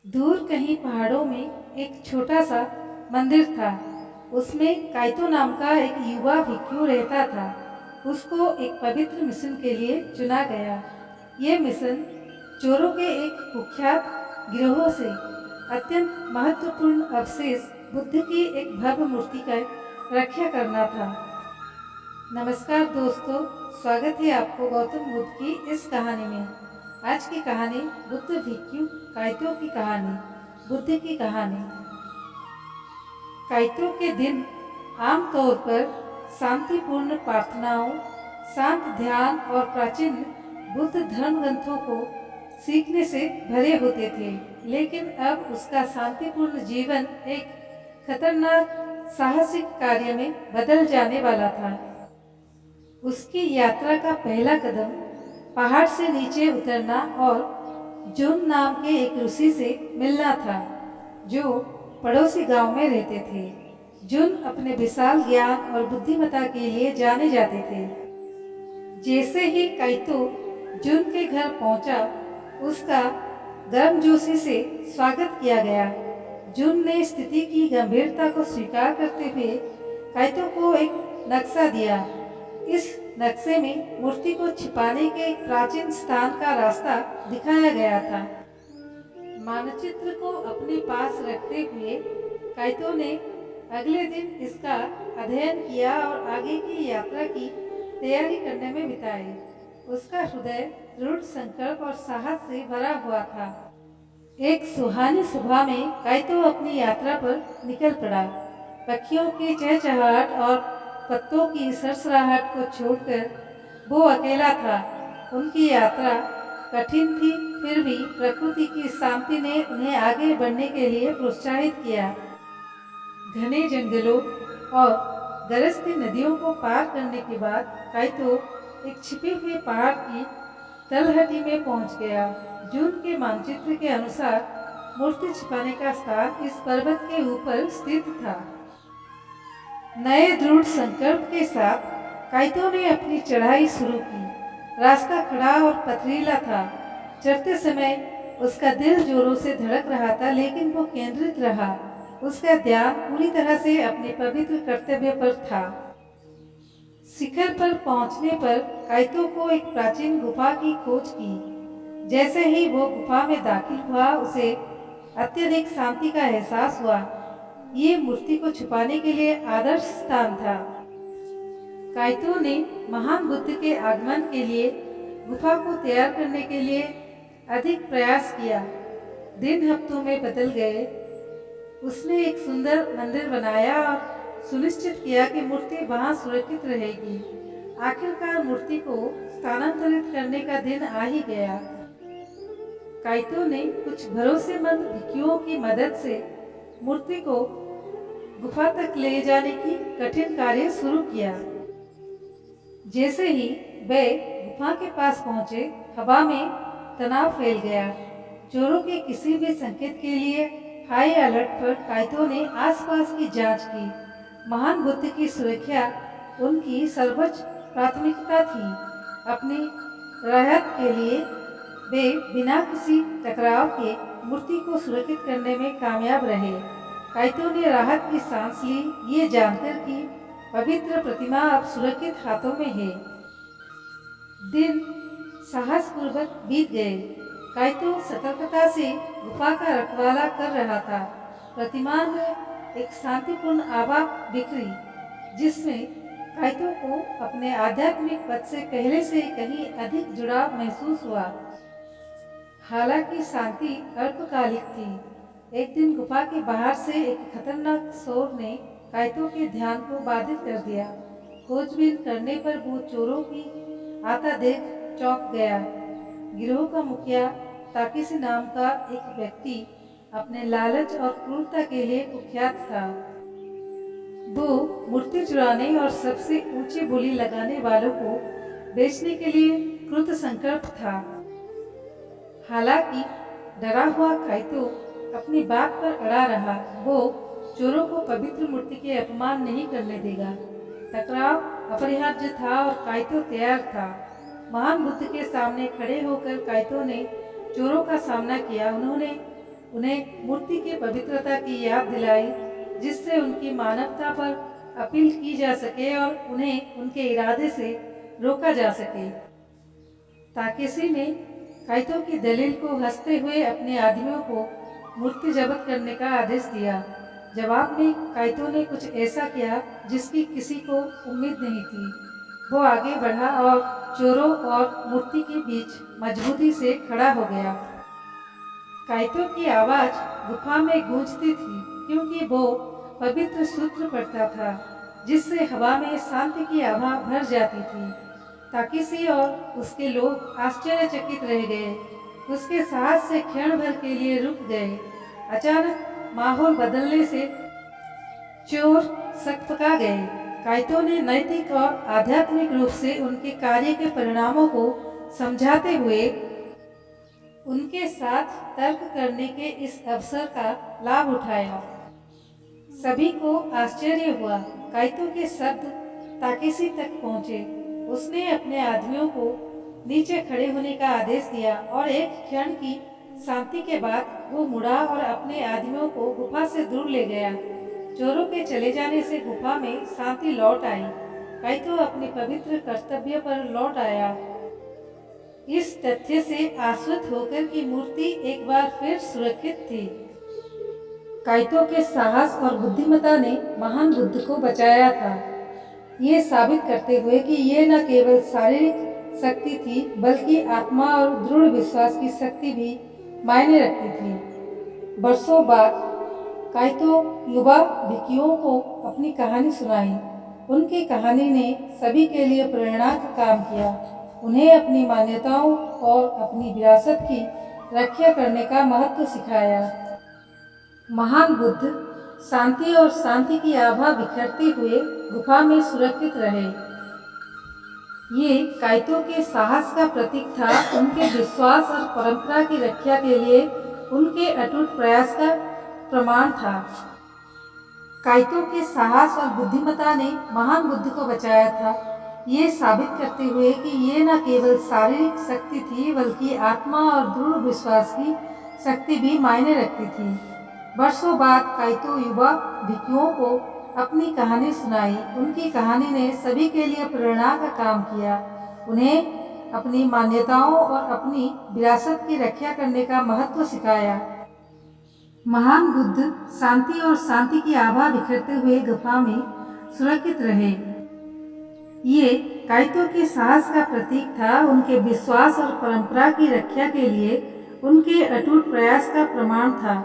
दूर कहीं पहाड़ों में एक छोटा सा मंदिर था। उसमें काइतो नाम का एक युवा भिक्षु रहता था। उसको एक पवित्र मिशन के लिए चुना गया। ये मिशन चोरों के एक कुख्यात गिरोह से अत्यंत महत्वपूर्ण अवशेष बुद्ध की एक भव्य मूर्ति का रक्षा करना था। नमस्कार दोस्तों, स्वागत है आपको गौतम बुद्ध की इस कहानी में। आज की कहानी बुद्ध भिक्षु काइतो की कहानी, बुद्ध की कहानी। काइतो के दिन आमतौर पर शांतिपूर्ण प्रार्थनाओं, शांत ध्यान और प्राचीन बुद्ध धर्म ग्रंथों को सीखने से भरे होते थे। लेकिन अब उसका शांतिपूर्ण जीवन एक खतरनाक साहसिक कार्य में बदल जाने वाला था। उसकी यात्रा का पहला कदम पहाड़ से नीचे उतरना और जुन नाम के एक ऋषि से मिलना था, जो पड़ोसी गांव में रहते थे। जुन अपने विशाल ज्ञान और बुद्धिमत्ता के लिए जाने जाते थे। जैसे ही काइतो जुन के घर पहुंचा, उसका गर्मजोशी से स्वागत किया गया। जुन ने स्थिति की गंभीरता को स्वीकार करते हुए काइतो को एक नक्शा दिया। इस नक्शे में मूर्ति को छिपाने के एक प्राचीन स्थान का रास्ता दिखाया गया था। मानचित्र को अपने पास रखते हुए काइतो ने अगले दिन इसका अध्ययन किया और आगे की यात्रा की तैयारी करने में बिताई। उसका हृदय दृढ़ संकल्प और साहस से भरा हुआ था। एक सुहानी सुबह में काइतो अपनी यात्रा पर निकल पड़ा। पक्षियों की चहचहाहट और पत्तों की सरसराहट को छोड़कर वो अकेला था। उनकी यात्रा कठिन थी, फिर भी प्रकृति की शांति ने उन्हें आगे बढ़ने के लिए प्रोत्साहित किया। घने जंगलों और गरजती नदियों को पार करने के बाद काइतो एक छिपे हुए पहाड़ की तलहटी में पहुंच गया। जून के मानचित्र के अनुसार मूर्ति छिपाने का स्थान इस पर्वत के ऊपर स्थित था। नए दृढ़ संकल्प के साथ काइतो ने अपनी चढ़ाई शुरू की। रास्ता खड़ा और पथरीला था। चढ़ते समय उसका दिल जोरों से धड़क रहा था, लेकिन वो केंद्रित रहा। उसका ध्यान पूरी तरह से अपने पवित्र कर्तव्य पर था। शिखर पर पहुंचने पर काइतो को एक प्राचीन गुफा की खोज की। जैसे ही वो गुफा में दाखिल हुआ, उसे अत्यधिक शांति का एहसास हुआ। ये मूर्ति को छुपाने के लिए आदर्श स्थान था। काइतो ने महान बुद्ध के आगमन के लिए गुफा को तैयार करने के लिए अधिक प्रयास किया। दिन हफ्तों में बदल गए। उसने एक सुंदर मंदिर बनाया और सुनिश्चित किया कि मूर्ति वहां सुरक्षित रहेगी। आखिरकार मूर्ति को स्थानांतरित करने का दिन आ ही गया। काइतो ने कुछ भरोसेमंद भिक्षुओं की मदद से मूर्ति को गुफा तक ले जाने की कठिन कार्य शुरू किया। जैसे ही वे गुफा के पास पहुंचे, हवा में तनाव फैल गया। चोरों के किसी भी संकेत के लिए हाई अलर्ट पर काइतो ने आसपास की जांच की। महान बुद्ध की सुरक्षा उनकी सर्वोच्च प्राथमिकता थी। अपनी राहत के लिए वे बिना किसी टकराव के मूर्ति को सुरक्षित करने में कामयाब रहे। काइतो ने राहत की सांस ली, ये जानकर कि पवित्र प्रतिमा अब सुरक्षित हाथों में है। दिन साहसपूर्वक बीत गए। काइतो सतर्कता से गुफा का रखवाला कर रहा था। प्रतिमा में एक शांतिपूर्ण आभा बिखरी, जिसमें काइतो को अपने आध्यात्मिक पथ से पहले से कहीं अधिक जुड़ाव महसूस हुआ। हालांकि शांति अल्पकालिक थी। एक दिन गुफा के बाहर से एक खतरनाक शोर ने काइतो के ध्यान को बाधित कर दिया। खोजबीन करने पर वो चोरों की आता देख चौंक गया। गिरोह का मुखिया ताकिसी नाम का एक व्यक्ति अपने लालच और क्रूरता के लिए कुख्यात था। वो मूर्ति चुराने और सबसे ऊंची बोली लगाने वालों को बेचने के लिए कृत संकल्प था। हालांकि डरा हुआ काइतो अपनी बात पर अड़ा रहा। वो चोरों को पवित्र मूर्ति के अपमान नहीं करने देगा। टकराव अपरिहार्य था और काइतो तैयार था। महान बुद्ध के सामने खड़े होकर काइतो ने चोरों का सामना किया। उन्होंने उन्हें मूर्ति की पवित्रता की याद दिलाई, जिससे उनकी मानवता पर अपील की जा सके और उन्हें उनके इरादे से रोका जा सके। ताकेशी ने काइतो की दलील को हंसते हुए अपने आदमियों को मूर्ति जब्त करने का आदेश दिया। जवाब में काइतो ने कुछ ऐसा किया जिसकी किसी को उम्मीद नहीं थी। वो आगे बढ़ा और चोरों और मूर्ति के बीच मजबूती से खड़ा हो गया। काइतो की आवाज़ गुफा में गूंजती थी क्योंकि वो पवित्र सूत्र पढ़ता था, जिससे हवा में शांति की आभा भर जाती थी। ताकेशी और उसके लोग आश्चर्यचकित रह गए। उसके साहस से क्षण भर के लिए रुक गए। अचानक माहौल बदलने से चोर सकपका गए। काइतो ने नैतिक और आध्यात्मिक रूप से उनके कार्य के परिणामों को समझाते हुए उनके साथ तर्क करने के इस अवसर का लाभ उठाया। सभी को आश्चर्य हुआ। काइतो के शब्द ताकेशी तक पहुंचे। उसने अपने आदमियों को नीचे खड़े होने का आदेश दिया और एक क्षण की शांति के बाद वो मुड़ा और अपने आदमियों को गुफा से दूर ले गया। चोरों के चले जाने से गुफा में शांति लौट आई। काइतो अपने पवित्र कर्तव्य पर लौट आया, इस तथ्य से आश्वस्त होकर कि मूर्ति एक बार फिर सुरक्षित थी। काइतो के साहस और बुद्धिमत्ता ने महान बुद्ध को बचाया था, ये साबित करते हुए कि ये न केवल शारीरिक शक्ति थी बल्कि आत्मा और दृढ़ विश्वास की शक्ति भी मायने रखती थी। वर्षों बाद काइतो युवा भिक्षुओं को अपनी कहानी सुनाई। उनकी कहानी ने सभी के लिए प्रेरणा का काम किया। उन्हें अपनी मान्यताओं और अपनी विरासत की रक्षा करने का महत्व सिखाया। महान बुद्ध शांति और शांति की आभा बिखरते हुए गुफा में सुरक्षित रहे। ये काइतो के साहस का प्रतीक था, उनके विश्वास और परंपरा की रक्षा के लिए उनके अटूट प्रयास का प्रमाण था। काइतो के साहस और बुद्धिमत्ता ने महान बुद्ध को बचाया था, ये साबित करते हुए कि ये न केवल शारीरिक शक्ति थी बल्कि आत्मा और दृढ़ विश्वास की शक्ति भी मायने रखती थी। वर्षों बाद काइतो युवा भिक्षुओं को अपनी कहानी सुनाई। उनकी कहानी ने सभी के लिए प्रेरणा का काम किया। उन्हें अपनी मान्यताओं और अपनी विरासत की रक्षा करने का महत्व सिखाया। महान बुद्ध शांति और शांति की आभा बिखरते हुए गुफा में सुरक्षित रहे। ये काइतो के साहस का प्रतीक था, उनके विश्वास और परंपरा की रक्षा के लिए उनके अटूट प्रयास का प्रमाण था।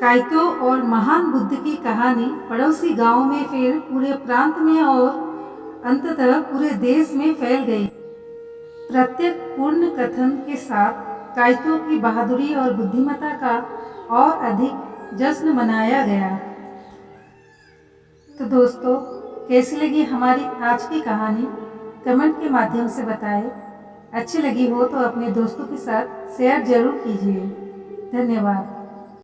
काइतो और महान बुद्ध की कहानी पड़ोसी गांव में, फिर पूरे प्रांत में और अंततः पूरे देश में फैल गई। प्रत्येक पूर्ण कथन के साथ काइतो की बहादुरी और बुद्धिमत्ता का और अधिक जश्न मनाया गया। तो दोस्तों, कैसी लगी हमारी आज की कहानी? कमेंट के माध्यम से बताएं। अच्छी लगी हो तो अपने दोस्तों के साथ शेयर जरूर कीजिए। धन्यवाद।